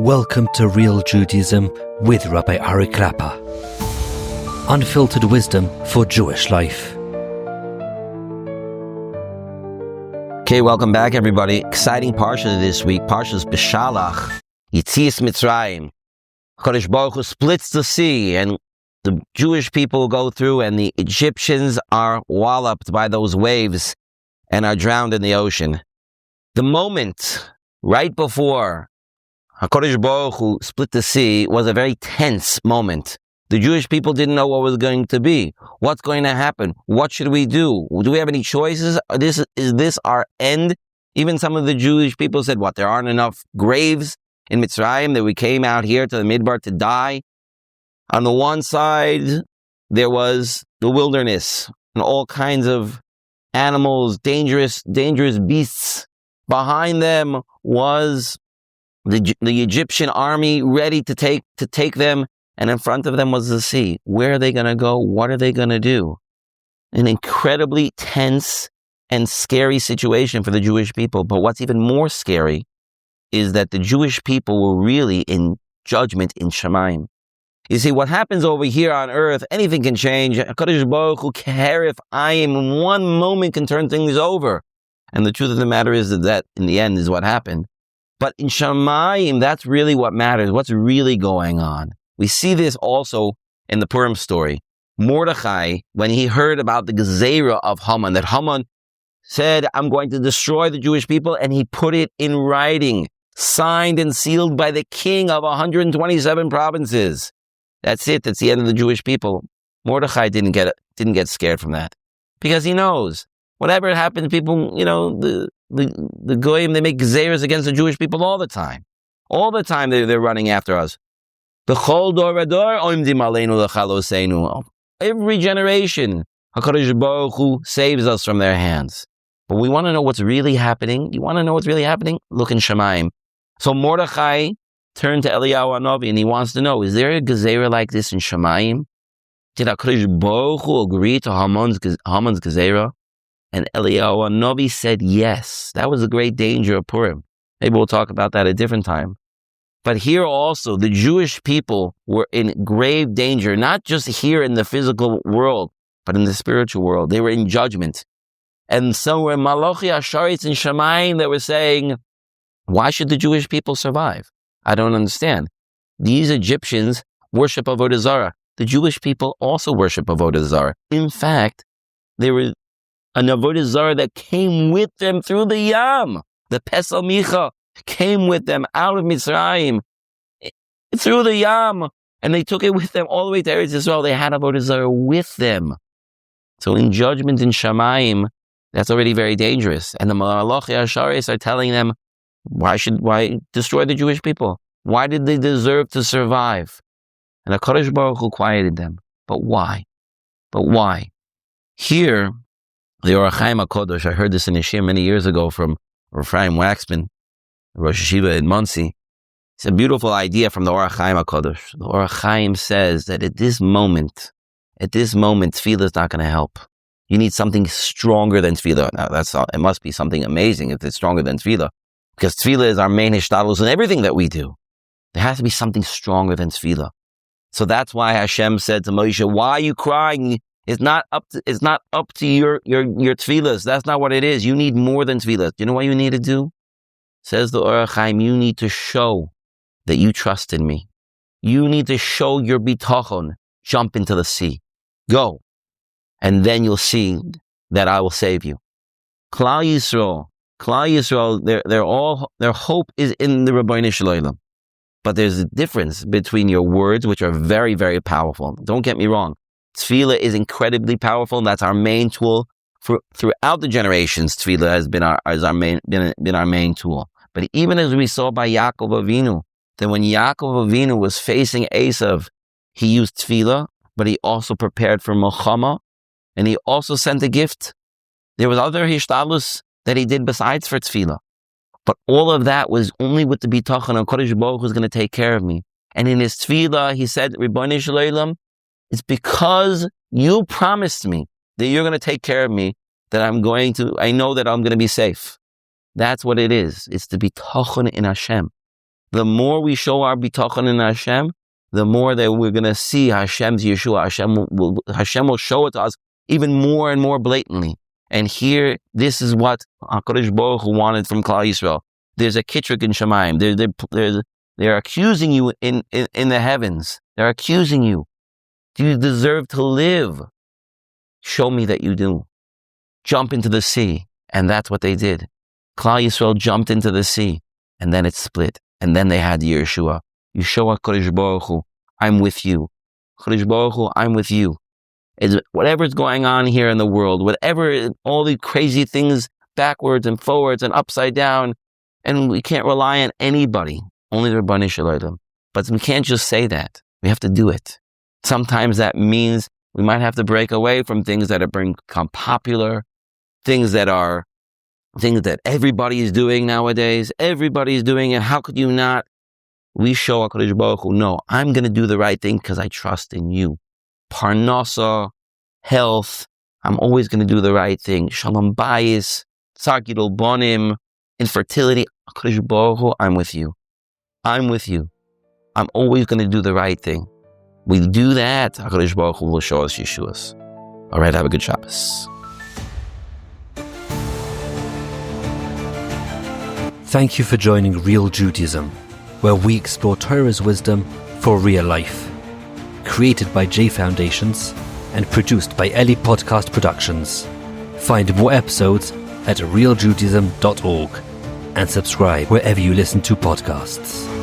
Welcome to Real Judaism with Rabbi Klapper. Unfiltered wisdom for Jewish life. Okay, welcome back, everybody. Exciting Parshas this week. Parshas Beshalach, Yetzias Mitzrayim. Kodesh Baruch Hu splits the sea, and the Jewish people go through, and the Egyptians are walloped by those waves and are drowned in the ocean. The moment right before HaKadosh Baruch Hu split the sea was a very tense moment. The Jewish people didn't know what was going to be. What's going to happen? What should we do? Do we have any choices? Is this our end? Even some of the Jewish people said, what, there aren't enough graves in Mitzrayim that we came out here to the Midbar to die? On the one side, there was the wilderness and all kinds of animals, dangerous beasts. Behind them was the Egyptian army ready to take them, and in front of them was the sea. Where are they going to go? What are they going to do? An incredibly tense and scary situation for the Jewish people. But what's even more scary is that the Jewish people were really in judgment in Shamayim. You see, what happens over here on earth, anything can change. HaKadosh Baruch Hu Keherif Ayim, in one moment can turn things over. And the truth of the matter is that in the end is what happened. But in Shamayim, that's really what matters. What's really going on? We see this also in the Purim story. Mordechai, when he heard about the gezerah of Haman, that Haman said, I'm going to destroy the Jewish people, and he put it in writing, signed and sealed by the king of 127 provinces. That's it. That's the end of the Jewish people. Mordechai didn't get scared from that, because he knows whatever happens, people, the goyim, they make gezerahs against the Jewish people all the time. All the time they're running after us. Every generation, HaKadosh Baruch Hu saves us from their hands. But we want to know what's really happening. You want to know what's really happening? Look in Shamayim. So Mordechai turned to Eliyahu Hanavi, and he wants to know, is there a gezerah like this in Shamayim? Did HaKadosh Baruch Hu agree to Haman's gezerah? And Eliyahu Hanavi said yes. That was the great danger of Purim. Maybe we'll talk about that at a different time. But here also, the Jewish people were in grave danger, not just here in the physical world, but in the spiritual world. They were in judgment. And so were Malachi Asharitz and Shamayim that were saying, why should the Jewish people survive? I don't understand. These Egyptians worship avodah zarah. The Jewish people also worship avodah zarah. In fact, they were an avodah zarah that came with them through the Yam. The Pesel Micha came with them out of Mitzrayim through the Yam, and they took it with them all the way to Eretz Yisrael. They had avodah zarah with them. So in judgment in Shamayim, that's already very dangerous. And the Malachi Asharis are telling them, why destroy the Jewish people? Why did they deserve to survive? And HaKadosh Baruch Hu quieted them. But why? Here, the Ohr HaChaim HaKadosh, I heard this in a shir many years ago from Ephraim Waxman, Rosh Yeshiva in Monsey. It's a beautiful idea from the Ohr HaChaim HaKadosh. The Ohr HaChaim says that at this moment, tefillah is not going to help. You need something stronger than tefillah. Now, it must be something amazing if it's stronger than tefillah, because tefillah is our main hishtadlus in everything that we do. There has to be something stronger than tefillah. So that's why Hashem said to Moshe, why are you crying? It's not up to your tefillahs. That's not what it is. You need more than tefillah. You know what you need to do? Says the Ohr HaChaim, you need to show that you trust in me. You need to show your bitachon. Jump into the sea. Go. And then you'll see that I will save you. Klal Yisrael, their hope is in the Ribbono Shel Olam. But there's a difference between your words, which are very, very powerful. Don't get me wrong. Tefillah is incredibly powerful, and that's our main tool throughout the generations. Tefillah has been our main tool. But even as we saw by Yaakov Avinu, that when Yaakov Avinu was facing Esav, he used tefillah, but he also prepared for Milchama, and he also sent a gift. There was other hishtadlus that he did besides for tefillah. But all of that was only with the bitachon, and Kodesh Baruch Hu was going to take care of me. And in his tefillah, he said, Ribbono Shel Olam, it's because you promised me that you're going to take care of me that I know that I'm going to be safe. That's what it is. It's the bitachon in Hashem. The more we show our bitachon in Hashem, the more that we're going to see Hashem's Yeshua. Hashem will show it to us even more and more blatantly. And here, this is what HaKadosh Baruch Hu wanted from Klal Yisrael. There's a kitrik in Shamayim. They're accusing you in the heavens. They're accusing you. Do you deserve to live? Show me that you do. Jump into the sea. And that's what they did. Klal Yisrael jumped into the sea. And then it split. And then they had Yeshua. Yeshua HaKadosh Baruch Hu, I'm with you. HaKadosh Baruch Hu, I'm with you. Whatever's going on here in the world, whatever, all the crazy things backwards and forwards and upside down, and we can't rely on anybody, only the Rabbani Shalom. But we can't just say that. We have to do it. Sometimes that means we might have to break away from things that have become popular, things that everybody is doing nowadays. Everybody is doing it. How could you not? We show HaKadosh Baruch Hu, no, I'm going to do the right thing because I trust in you. Parnasa, health, I'm always going to do the right thing. Shalom, bayis, tzarkidol bonim, infertility. HaKadosh Baruch Hu, I'm with you. I'm with you. I'm always going to do the right thing. We do that, HaKadosh Baruch Hu will show us Yeshuas. All right, have a good Shabbos. Thank you for joining Real Judaism, where we explore Torah's wisdom for real life. Created by J Foundations and produced by Eli Podcast Productions. Find more episodes at realjudaism.org and subscribe wherever you listen to podcasts.